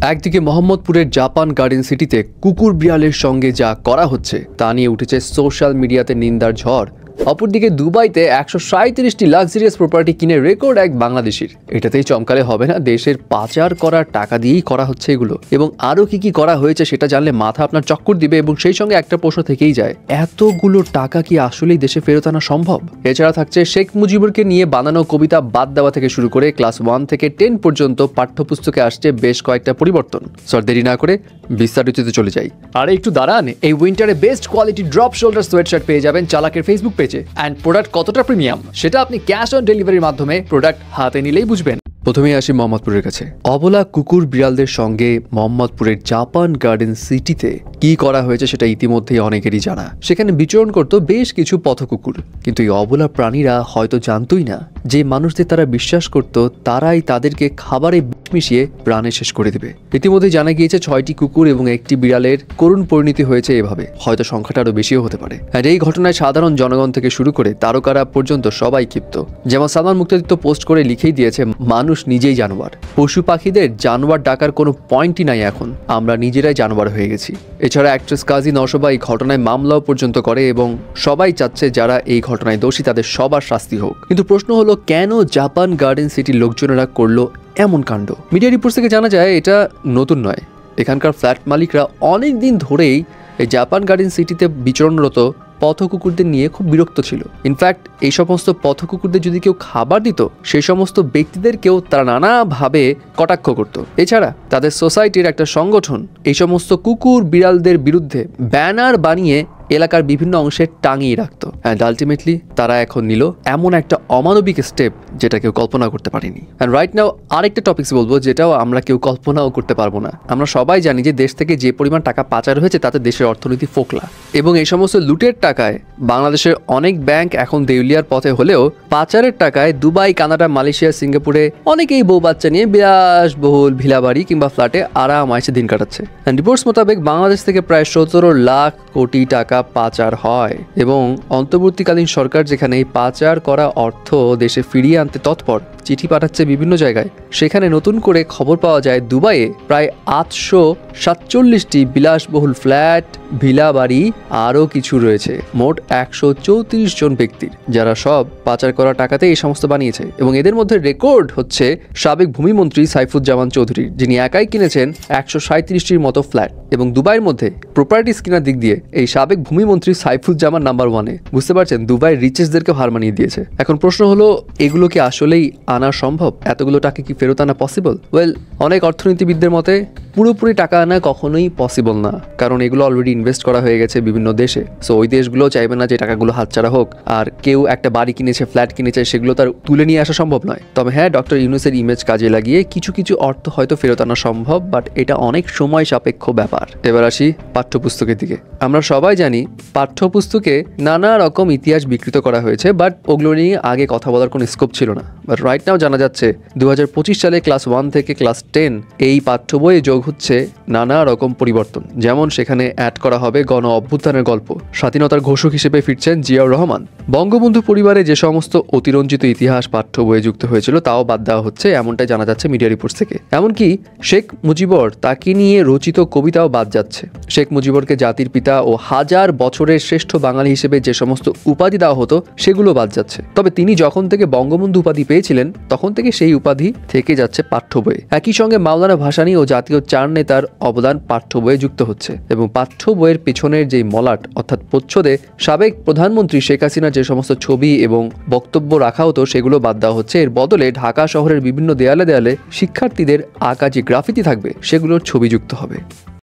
একদিকে মোহাম্মদপুরের Japan garden সিটিতে কুকুর বিড়ালের সঙ্গে যা করা হচ্ছে তা নিয়ে উঠেছে সোশ্যাল মিডিয়াতে নিন্দার ঝড়। অপরদিকে দুবাইতে 137টি লাক্সারিয়াস প্রপার্টি কিনে রেকর্ড এক বাংলাদেশির। এটাতেই চমকালে হবে না, দেশের পাচার করার টাকা দিয়েই করা হচ্ছে এগুলো। এবং আরও কি করা হয়েছে সেটা জানলে মাথা আপনার চক্কর দিবে। এবং সেই সঙ্গে একটা প্রশ্ন থেকেই যায়, এতগুলো টাকা কি আসলেই দেশে ফেরত আনা সম্ভব? এছাড়া থাকছে শেখ মুজিবুরকে নিয়ে বানানো কবিতা বাদ দেওয়া থেকে শুরু করে ক্লাস 1 থেকে 10 পর্যন্ত পাঠ্যপুস্তকে আসছে বেশ কয়েকটা পরিবর্তন। সর দেরি না করে বিস্তারিততে চলে যাই। আর একটু দাঁড়ান, এই উইন্টারে best quality drop shoulder sweatshirt পেয়ে যাবেন চালাকের ফেসবুক পেজে। অ্যান্ড প্রোডাক্ট কতটা প্রিমিয়াম সেটা আপনি ক্যাশ অন ডেলিভারির মাধ্যমে প্রোডাক্ট হাতে নিলেই বুঝবেন। প্রথমেই আসি মোহাম্মদপুরের কাছে। অবলা কুকুর বিড়ালদের সঙ্গে মোহাম্মদপুরের জাপান গার্ডেন সিটিতে কি করা হয়েছে সেটা ইতিমধ্যেই অনেকেরই জানা। সেখানে বিচরণ করত বেশ কিছু পথকুকুর, কিন্তু এই অবলা প্রাণীরা হয়তো জানতই না যে মানুষদের তারা বিশ্বাস করত তারাই তাদেরকে খাবারে বিষ মিশিয়ে প্রাণে শেষ করে দেবে। ইতিমধ্যে জানা গিয়েছে 6টি কুকুর এবং একটি বিড়ালের করুণ পরিণতি হয়েছে এভাবে। হয়তো সংখ্যাটা আরো বেশিও হতে পারে। আর এই ঘটনায় সাধারণ জনগণ থেকে শুরু করে তারকারা পর্যন্ত সবাই ক্ষিপ্ত। যেমন সালমান মুক্তাদিত্য পোস্ট করে লিখেই দিয়েছে, মানুষ নিজেই জানোয়ার। পশু পাখিদের জানোয়ার ডাকার কোনো পয়েন্টই নাই, এখন আমরা নিজেরাই জানোয়ার হয়ে গেছি। এছাড়া অ্যাক্ট্রেস কাজী নওশবা এই ঘটনায় মামলাও পর্যন্ত করে এবং সবাই চাচ্ছে যারা এই ঘটনায় দোষী তাদের সবার শাস্তি হোক। কিন্তু প্রশ্ন হলো, কেন জাপান গার্ডেন সিটির লোকজনেরা করলো এমন কাণ্ড? মিডিয়া রিপোর্ট থেকে জানা যায় এটা নতুন নয়। এখানকার ফ্ল্যাট মালিকরা অনেক দিন ধরেই এই জাপান গার্ডেন সিটিতে বিচরণরত পথকুকুরদের নিয়ে খুব বিরক্ত ছিল। ইনফ্যাক্ট এই সমস্ত পথকুকুরদের যদি কেউ খাবার দিত, সেই সমস্ত ব্যক্তিদেরকেও তারা নানাভাবে কটাক্ষ করত। এছাড়া তাদের সোসাইটির একটা সংগঠন এই সমস্ত কুকুর বিড়ালদের বিরুদ্ধে ব্যানার বানিয়ে এলাকার বিভিন্ন অংশে টাঙিয়ে রাখতো। অ্যান্ড আলটিমেটলি তারা এখন নিল এমন একটা অমানবিক স্টেপ যেটা কেউ কল্পনা করতে পারেনি। অ্যান্ড রাইট নাও আরেকটা টপিকস বলবো যেটাও আমরা কেউ কল্পনাও করতে পারবো না। আমরা সবাই জানি যে দেশ থেকে যে পরিমাণ টাকা পাচার হয়েছে তাতে দেশের অর্থনীতি ফোকলা। এবং এই সমস্ত লুটের টাকায় বাংলাদেশের অনেক ব্যাংক এখন দেউলিয়ার পথে হলেও পাচারের টাকায় দুবাই, কানাডা, মালয়েশিয়া, সিঙ্গাপুরে অনেকেই বউ বাচ্চা নিয়ে বিলাসবহুল ভিলাবাড়ি কিংবা ফ্ল্যাটে আরাম আইসে দিন কাটাচ্ছে। অ্যান্ড রিপোর্টস মোতাবেক বাংলাদেশ থেকে প্রায় 17 লাখ কোটি টাকা পাচার হয় এবং অন্তর্বর্তীকালীন সরকার যেখানে এই পাচার করা অর্থ দেশে ফিরিয়ে আনতে তৎপর চিঠি পাঠাচ্ছে বিভিন্ন জায়গায়, সেখানে নতুন করে খবর পাওয়া যায় দুবাইয়ে প্রায় 847টি বিলাসবহুল ফ্ল্যাট, ভিলা বাড়ি আরও কিছু রয়েছে। মোট 134 জন ব্যক্তির, যারা সব পাচার করা টাকাতে এই সমস্ত বানিয়েছে। এবং এদের মধ্যে রেকর্ড হচ্ছে সাবেক ভূমিমন্ত্রী সাইফুজ্জামান চৌধুরীর, যিনি একাই কিনেছেন 137টির মতো ফ্ল্যাট। এবং দুবাইয়ের মধ্যে প্রপার্টিস কেনার দিক দিয়ে এই সাবেক ভূমিমন্ত্রী সাইফুজ্জামান নাম্বার 1-এ। বুঝতে পারছেন, দুবাইয়ের রিচেসদেরকে হার মানিয়ে দিয়েছে। এখন প্রশ্ন হলো, এগুলো কি আসলেই আনা সম্ভব? এতগুলো টাকা কি ফেরত আনা পসিবল? ওয়েল, অনেক অর্থনীতিবিদদের মতে পুরোপুরি টাকা আনা কখনোই পসিবল না, কারণ এগুলো অলরেডি ইনভেস্ট করা হয়ে গেছে বিভিন্ন দেশে। সো ওই দেশগুলো চাইবে না যে টাকাগুলো হাতছাড়া হোক। আর কেউ একটা বাড়ি কিনেছে, ফ্ল্যাট কিনেছে, সেগুলো তার তুলে নিয়ে আসা সম্ভব নয়। তবে হ্যাঁ, ডক্টর ইউনূসের ইমেজ কাজে লাগিয়ে কিছু কিছু অর্থ হয়তো ফেরত আনা সম্ভব, বাট এটা অনেক সময় সাপেক্ষ ব্যাপার। এবার আসি পাঠ্যপুস্তকের দিকে। আমরা সবাই জানি পাঠ্যপুস্তকে নানা রকম ইতিহাস বিকৃত করা হয়েছে, বাট ওগুলো নিয়ে আগে কথা বলার কোনো স্কোপ ছিল না। বাট রাইট নাও জানা যাচ্ছে 2025 সালে ক্লাস 1 থেকে ক্লাস 10 এই পাঠ্য বইয়ে যোগ হচ্ছে নানা রকম পরিবর্তন। যেমন সেখানে অ্যাড করা হবে গণ অভ্যুত্থানের গল্প, স্বাধীনতার ঘোষক হিসেবে ফিরছেন জিয়াউর রহমান। বঙ্গবন্ধু পরিবারে যে সমস্ত অতিরঞ্জিত ইতিহাস পাঠ্য বইয়ে যুক্ত হয়েছিল তাও বাদ দেওয়া হচ্ছে, এমনটাই জানা যাচ্ছে মিডিয়া রিপোর্টস থেকে। এমনকি শেখ মুজিবর তাকে নিয়ে রচিত কবিতাও বাদ যাচ্ছে। শেখ মুজিবরকে জাতির পিতা ও হাজার বছরের শ্রেষ্ঠ বাঙালি হিসেবে যে সমস্ত উপাধি দেওয়া হতো সেগুলো বাদ যাচ্ছে। তবে তিনি যখন থেকে বঙ্গবন্ধু উপাধি পেয়েছিলেন তখন থেকে সেই উপাধি থেকে যাচ্ছে পাঠ্য বইয়ে। একই সঙ্গে মাওলানা ভাসানী ও জাতীয় 4 নেতার অবদান পাঠ্য বইয়ে যুক্ত হচ্ছে। এবং পাঠ্য বইয়ের পিছনের যেই মলাট অর্থাৎ প্রচ্ছদে সাবেক প্রধানমন্ত্রী শেখ হাসিনার যে সমস্ত ছবি এবং বক্তব্য রাখা হতো সেগুলো বাদ দেওয়া হচ্ছে। এর বদলে ঢাকা শহরের বিভিন্ন দেয়ালে দেয়ালে শিক্ষার্থীদের আঁকা যে গ্রাফিতি থাকবে সেগুলোর ছবি যুক্ত হবে।